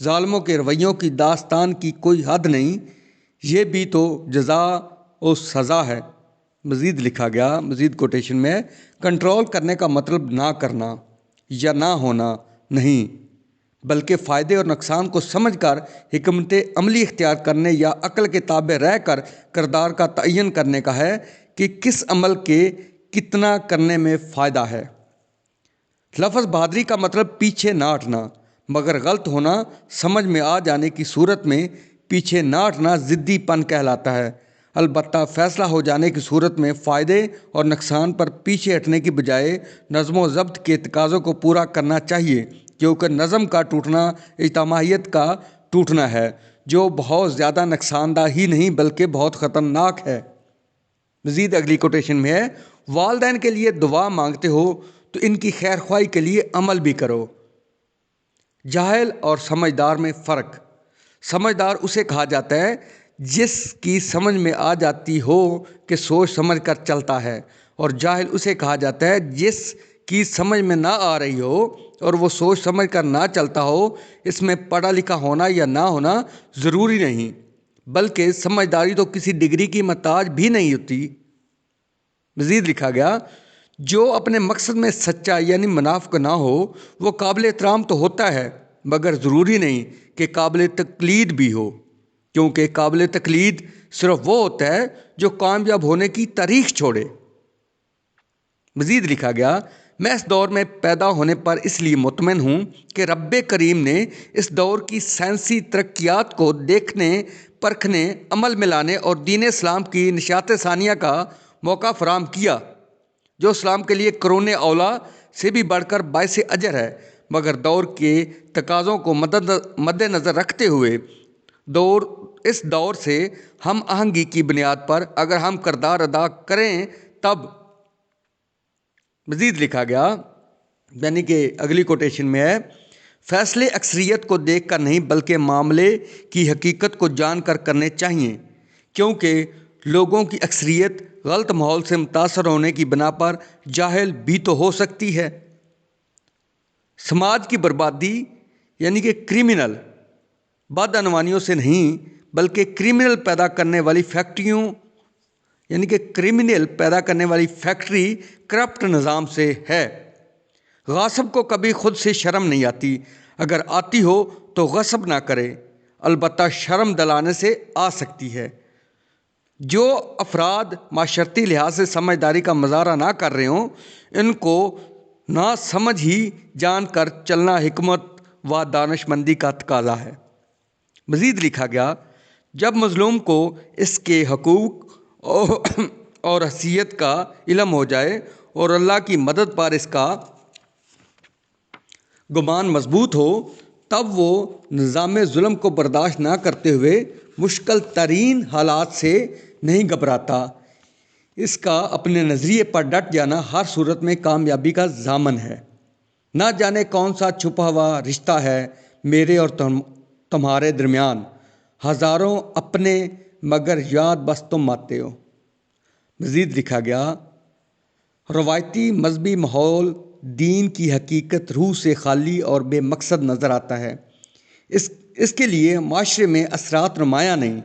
ظالموں کے رویوں کی داستان کی کوئی حد نہیں، یہ بھی تو جزا و سزا ہے۔ مزید لکھا گیا، مزید کوٹیشن میں، کنٹرول کرنے کا مطلب نہ کرنا یا نہ ہونا نہیں، بلکہ فائدے اور نقصان کو سمجھ کر حکمت عملی اختیار کرنے یا عقل کے تابع رہ کر کردار کا تعین کرنے کا ہے کہ کس عمل کے کتنا کرنے میں فائدہ ہے۔ لفظ بہادری کا مطلب پیچھے نہ ہٹنا، مگر غلط ہونا سمجھ میں آ جانے کی صورت میں پیچھے نہ ہٹنا ضدی پن کہلاتا ہے۔ البتہ فیصلہ ہو جانے کی صورت میں فائدے اور نقصان پر پیچھے ہٹنے کی بجائے نظم و ضبط کے تقاضوں کو پورا کرنا چاہیے، کیونکہ نظم کا ٹوٹنا اجتماعیت کا ٹوٹنا ہے، جو بہت زیادہ نقصان دہ ہی نہیں بلکہ بہت خطرناک ہے۔ مزید اگلی کوٹیشن میں ہے، والدین کے لیے دعا مانگتے ہو تو ان کی خیر خواہی کے لیے عمل بھی کرو۔ جاہل اور سمجھدار میں فرق۔ سمجھدار اسے کہا جاتا ہے جس کی سمجھ میں آ جاتی ہو کہ سوچ سمجھ کر چلتا ہے، اور جاہل اسے کہا جاتا ہے جس کی سمجھ میں نہ آ رہی ہو اور وہ سوچ سمجھ کر نہ چلتا ہو۔ اس میں پڑھا لکھا ہونا یا نہ ہونا ضروری نہیں، بلکہ سمجھداری تو کسی ڈگری کی محتاج بھی نہیں ہوتی۔ مزید لکھا گیا، جو اپنے مقصد میں سچا یعنی منافق نہ ہو وہ قابل احترام تو ہوتا ہے، مگر ضروری نہیں کہ قابل تقلید بھی ہو، کیونکہ قابل تقلید صرف وہ ہوتا ہے جو کامیاب ہونے کی تاریخ چھوڑے۔ مزید لکھا گیا، میں اس دور میں پیدا ہونے پر اس لیے مطمئن ہوں کہ رب کریم نے اس دور کی سائنسی ترقیات کو دیکھنے، پرکھنے، عمل میں لانے اور دین اسلام کی نشاط ثانیہ کا موقع فراہم کیا، جو اسلام کے لیے قرون اولا سے بھی بڑھ کر باعث اجر ہے، مگر دور کے تقاضوں کو مد نظر رکھتے ہوئے اس دور سے ہم آہنگی کی بنیاد پر اگر ہم کردار ادا کریں تب۔ مزید لکھا گیا، یعنی کہ اگلی کوٹیشن میں ہے، فیصلے اکثریت کو دیکھ کر نہیں بلکہ معاملے کی حقیقت کو جان کر کرنے چاہیے، کیونکہ لوگوں کی اکثریت غلط ماحول سے متاثر ہونے کی بنا پر جاہل بھی تو ہو سکتی ہے۔ سماج کی بربادی یعنی کہ کرمنل بدعنوانیوں سے نہیں بلکہ کرمنل پیدا کرنے والی فیکٹریوں یعنی کہ کرمنل پیدا کرنے والی فیکٹری کرپٹ نظام سے ہے۔ غاصب کو کبھی خود سے شرم نہیں آتی، اگر آتی ہو تو غصب نہ کرے، البتہ شرم دلانے سے آ سکتی ہے۔ جو افراد معاشرتی لحاظ سے سمجھداری کا مظاہرہ نہ کر رہے ہوں، ان کو نہ سمجھ ہی جان کر چلنا حکمت و دانش مندی کا تقاضا ہے۔ مزید لکھا گیا، جب مظلوم کو اس کے حقوق اور حیثیت کا علم ہو جائے اور اللہ کی مدد پر اس کا گمان مضبوط ہو، تب وہ نظام ظلم کو برداشت نہ کرتے ہوئے مشکل ترین حالات سے نہیں گھبراتا۔ اس کا اپنے نظریے پر ڈٹ جانا ہر صورت میں کامیابی کا ضامن ہے۔ نہ جانے کون سا چھپا ہوا رشتہ ہے میرے اور تمہارے درمیان، ہزاروں اپنے مگر یاد بس تم آتے ہو۔ مزید لکھا گیا، روایتی مذہبی ماحول دین کی حقیقت روح سے خالی اور بے مقصد نظر آتا ہے۔ اس کے لیے معاشرے میں اثرات نمایاں نہیں۔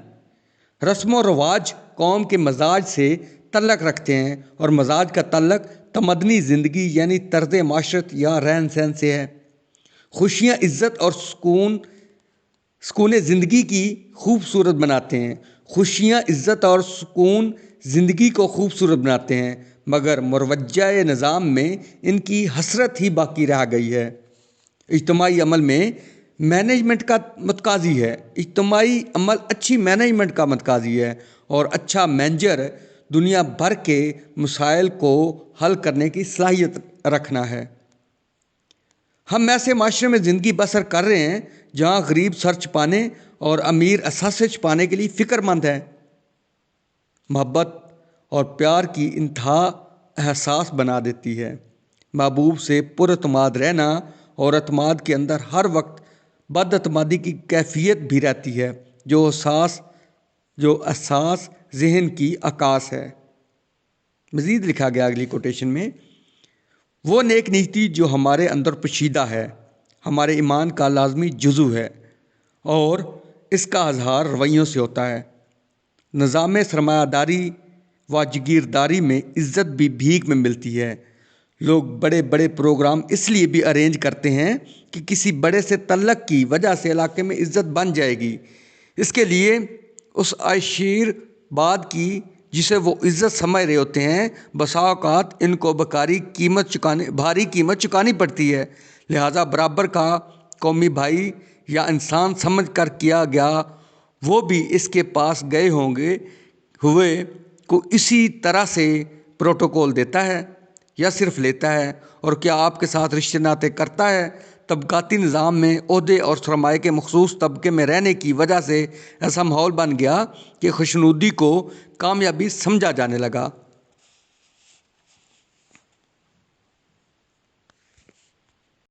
رسم و رواج قوم کے مزاج سے تعلق رکھتے ہیں، اور مزاج کا تعلق تمدنی زندگی یعنی طرز معاشرت یا رہن سہن سے ہے۔ خوشیاں عزت اور سکون زندگی کی خوبصورت بناتے ہیں، خوشیاں عزت اور سکون زندگی کو خوبصورت بناتے ہیں، مگر مروجہ نظام میں ان کی حسرت ہی باقی رہ گئی ہے۔ اجتماعی عمل میں مینجمنٹ کا متقاضی ہے، اجتماعی عمل اچھی مینجمنٹ کا متقاضی ہے، اور اچھا مینیجر دنیا بھر کے مسائل کو حل کرنے کی صلاحیت رکھنا ہے۔ ہم ایسے معاشرے میں زندگی بسر کر رہے ہیں جہاں غریب سر چھپانے اور امیر اثاثے چھپانے کے لیے فکر مند ہے۔ محبت اور پیار کی انتہا احساس بنا دیتی ہے۔ محبوب سے پر اعتماد رہنا اور اعتماد کے اندر ہر وقت بد اعتمادی کی کیفیت بھی رہتی ہے، جو احساس ذہن کی عکاس ہے۔ مزید لکھا گیا اگلی کوٹیشن میں، وہ نیک نیتی جو ہمارے اندر پوشیدہ ہے، ہمارے ایمان کا لازمی جزو ہے، اور اس کا اظہار رویوں سے ہوتا ہے۔ نظام سرمایہ داری و جاگیرداری میں عزت بھی بھیک میں ملتی ہے۔ لوگ بڑے بڑے پروگرام اس لیے بھی ارینج کرتے ہیں کہ کسی بڑے سے تعلق کی وجہ سے علاقے میں عزت بن جائے گی۔ اس کے لیے اس عشیر بعد کی جسے وہ عزت سمجھ رہے ہوتے ہیں، بسا اوقات ان کو بھاری قیمت چکانی پڑتی ہے۔ لہذا برابر کا قومی بھائی یا انسان سمجھ کر کیا گیا وہ بھی اس کے پاس گئے ہوئے کو اسی طرح سے پروٹوکول دیتا ہے یا صرف لیتا ہے، اور کیا آپ کے ساتھ رشتے ناطے کرتا ہے۔ طبقاتی نظام میں عہدے اور سرمایہ کے مخصوص طبقے میں رہنے کی وجہ سے ایسا ماحول بن گیا کہ خوشنودی کو کامیابی سمجھا جانے لگا۔